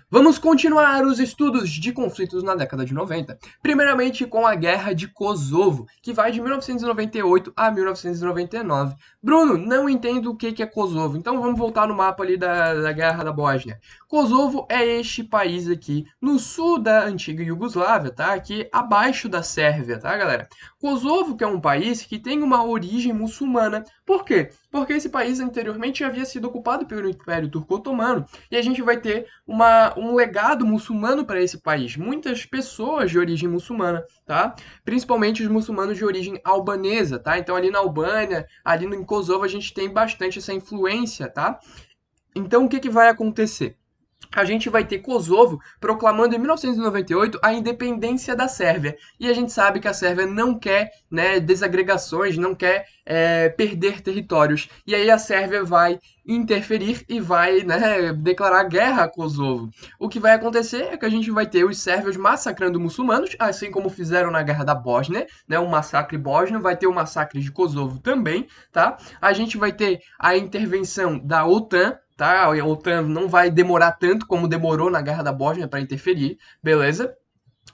Vamos continuar os estudos de conflitos na década de 90, primeiramente com a Guerra de Kosovo, que vai de 1998 a 1999. Bruno, não entendo o que é Kosovo, então vamos voltar no mapa ali da Guerra da Bósnia. Kosovo é este país aqui no sul da antiga Iugoslávia, tá? Aqui abaixo da Sérvia, tá, galera? Kosovo, que é um país que tem uma origem muçulmana. Por quê? Porque esse país anteriormente havia sido ocupado pelo Império Turco-Otomano e a gente vai ter um legado muçulmano para esse país. Muitas pessoas de origem muçulmana, tá? Principalmente os muçulmanos de origem albanesa, tá? Então ali na Albânia, ali em Kosovo, a gente tem bastante essa influência, tá? Então o que, que vai acontecer? A gente vai ter Kosovo proclamando em 1998 a independência da Sérvia. E a gente sabe que a Sérvia não quer, né, desagregações, não quer perder territórios. E aí a Sérvia vai interferir e vai, né, declarar guerra a Kosovo. O que vai acontecer é que a gente vai ter os sérvios massacrando muçulmanos, assim como fizeram na Guerra da Bósnia, né, o massacre bósnio, vai ter o massacre de Kosovo também, tá? A gente vai ter a intervenção da OTAN, tá? A OTAN não vai demorar tanto como demorou na Guerra da Bósnia para interferir, beleza?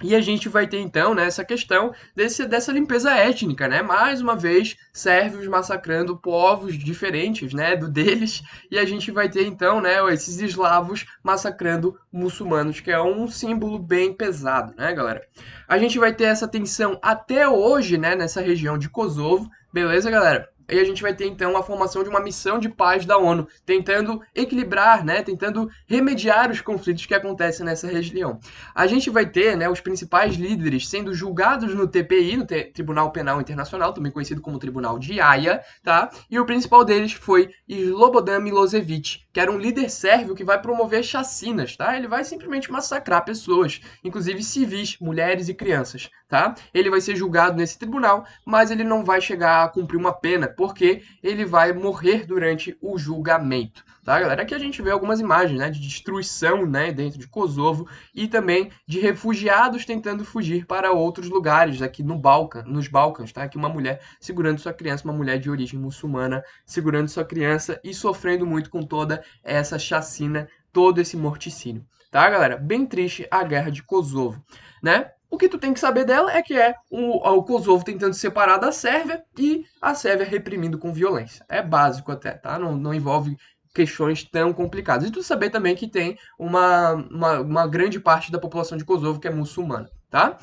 E a gente vai ter então, né, essa questão dessa limpeza étnica, né? Mais uma vez, sérvios massacrando povos diferentes, né, do deles, e a gente vai ter então, né, esses eslavos massacrando muçulmanos, que é um símbolo bem pesado, né, galera? A gente vai ter essa tensão até hoje, né, nessa região de Kosovo, beleza, galera? E a gente vai ter então a formação de uma missão de paz da ONU, tentando equilibrar, né, tentando remediar os conflitos que acontecem nessa região. A gente vai ter, né, os principais líderes sendo julgados no TPI, no Tribunal Penal Internacional, também conhecido como Tribunal de Haia, tá? E o principal deles foi Slobodan Milosevic, que era um líder sérvio que vai promover chacinas, tá? Ele vai simplesmente massacrar pessoas, inclusive civis, mulheres e crianças, tá? Ele vai ser julgado nesse tribunal, mas ele não vai chegar a cumprir uma pena, porque ele vai morrer durante o julgamento, tá, galera? Aqui a gente vê algumas imagens, né, de destruição, né, dentro de Kosovo e também de refugiados tentando fugir para outros lugares aqui nos Balcãs, tá? Aqui uma mulher segurando sua criança, uma mulher de origem muçulmana segurando sua criança e sofrendo muito com toda essa chacina, todo esse morticínio, tá, galera? Bem triste a guerra de Kosovo, né? O que tu tem que saber dela é que é o Kosovo tentando se separar da Sérvia e a Sérvia reprimindo com violência. É básico até, tá? Não envolve questões tão complicadas. E tu saber também que tem uma grande parte da população de Kosovo que é muçulmana, tá?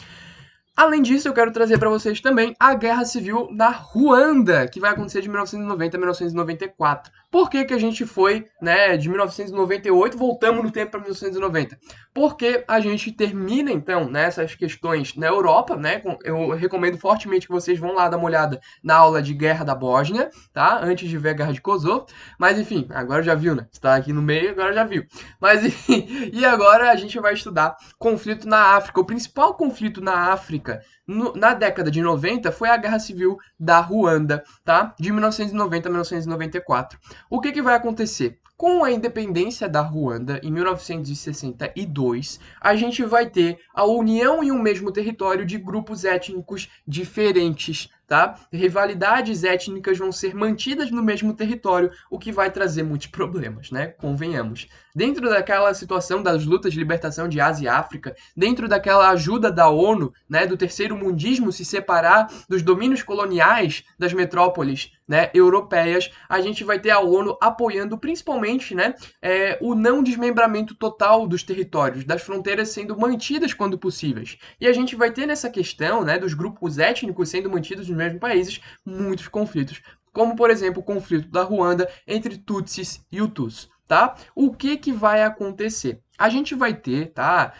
Além disso, eu quero trazer para vocês também a Guerra Civil na Ruanda, que vai acontecer de 1990 a 1994. Por que que a gente foi, né, de 1998, voltamos no tempo para 1990? Porque a gente termina, então, né, essas questões na Europa, né, eu recomendo fortemente que vocês vão lá dar uma olhada na aula de Guerra da Bósnia, tá, antes de ver a Guerra de Kosovo, mas enfim, agora já viu, né, você tá aqui no meio, agora já viu. Mas enfim, e agora a gente vai estudar conflito na África. O principal conflito na África na década de 90 foi a Guerra Civil da Ruanda, tá? De 1990 a 1994. O que que vai acontecer? Com a independência da Ruanda em 1962, a gente vai ter a união em um mesmo território de grupos étnicos diferentes, tá? Rivalidades étnicas vão ser mantidas no mesmo território, o que vai trazer muitos problemas, né? Convenhamos. Dentro daquela situação das lutas de libertação de Ásia e África, dentro daquela ajuda da ONU, né, do terceiro mundismo se separar dos domínios coloniais das metrópoles, né, europeias, a gente vai ter a ONU apoiando principalmente, né, o não desmembramento total dos territórios, das fronteiras sendo mantidas quando possíveis. E a gente vai ter nessa questão, né, dos grupos étnicos sendo mantidos nos mesmos países, muitos conflitos, como por exemplo o conflito da Ruanda entre Tutsis e Hutus, tá? O que que vai acontecer? A gente vai ter, tá?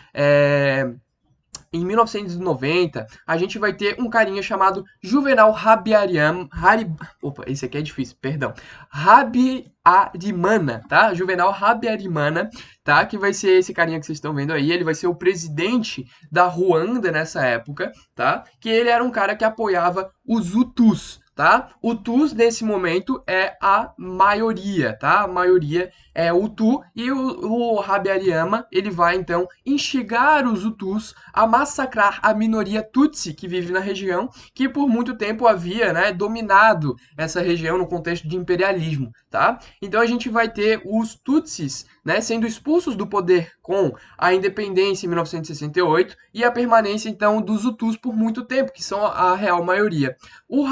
Em 1990, a gente vai ter um carinha chamado Juvenal Opa, esse aqui é difícil, perdão. Habyarimana, tá? Juvenal Habyarimana, tá? Que vai ser esse carinha que vocês estão vendo aí. Ele vai ser o presidente da Ruanda nessa época, tá? Que ele era um cara que apoiava os Hutus, tá? Hutus, nesse momento, é a maioria, tá? A maioria é Hutu e o Habyarimana, ele vai, então, instigar os Hutus a massacrar a minoria Tutsi que vive na região, que por muito tempo havia, né, dominado essa região no contexto de imperialismo, tá? Então a gente vai ter os Tutsis né, sendo expulsos do poder com a independência em 1968 e a permanência, então, dos Hutus por muito tempo, que são a real maioria. O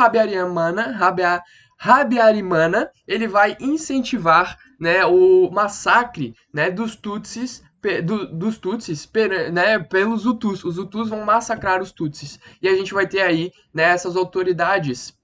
Habyarimana, ele vai incentivar, né, o massacre, né, dos Tutsis, né, pelos Hutus. Os Hutus vão massacrar os Tutsis. E a gente vai ter aí, né, essas autoridades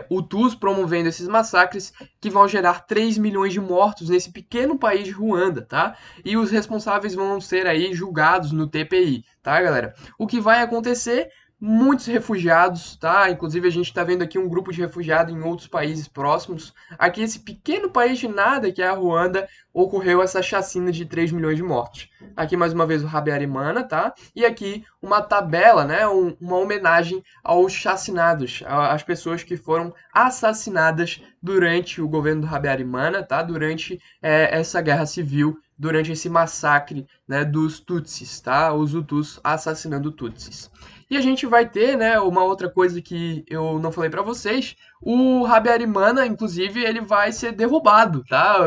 Hutus promovendo esses massacres que vão gerar 3 milhões de mortos nesse pequeno país de Ruanda, tá? E os responsáveis vão ser aí julgados no TPI, tá, galera? O que vai acontecer? Muitos refugiados, tá? Inclusive a gente está vendo aqui um grupo de refugiados em outros países próximos. Aqui, esse pequeno país de nada, que é a Ruanda, ocorreu essa chacina de 3 milhões de mortos. Aqui, mais uma vez, o Habyarimana, tá? E aqui, uma tabela, né? Uma homenagem aos chacinados, às pessoas que foram assassinadas durante o governo do Habyarimana, tá? Durante essa guerra civil, durante esse massacre, né, dos Tutsis, tá? Os Hutus assassinando Tutsis. E a gente vai ter, né, uma outra coisa que eu não falei para vocês, o Habyarimana, inclusive, ele vai ser derrubado, tá?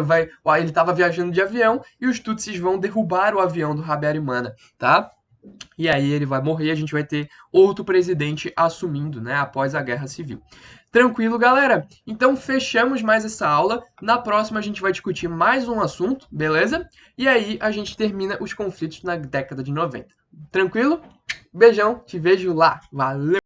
Ele estava viajando de avião e os Tutsis vão derrubar o avião do Habyarimana, tá? E aí ele vai morrer, a gente vai ter outro presidente assumindo, né, após a Guerra Civil. Tranquilo, galera? Então fechamos mais essa aula. Na próxima a gente vai discutir mais um assunto, beleza? E aí a gente termina os conflitos na década de 90. Tranquilo? Beijão, te vejo lá. Valeu!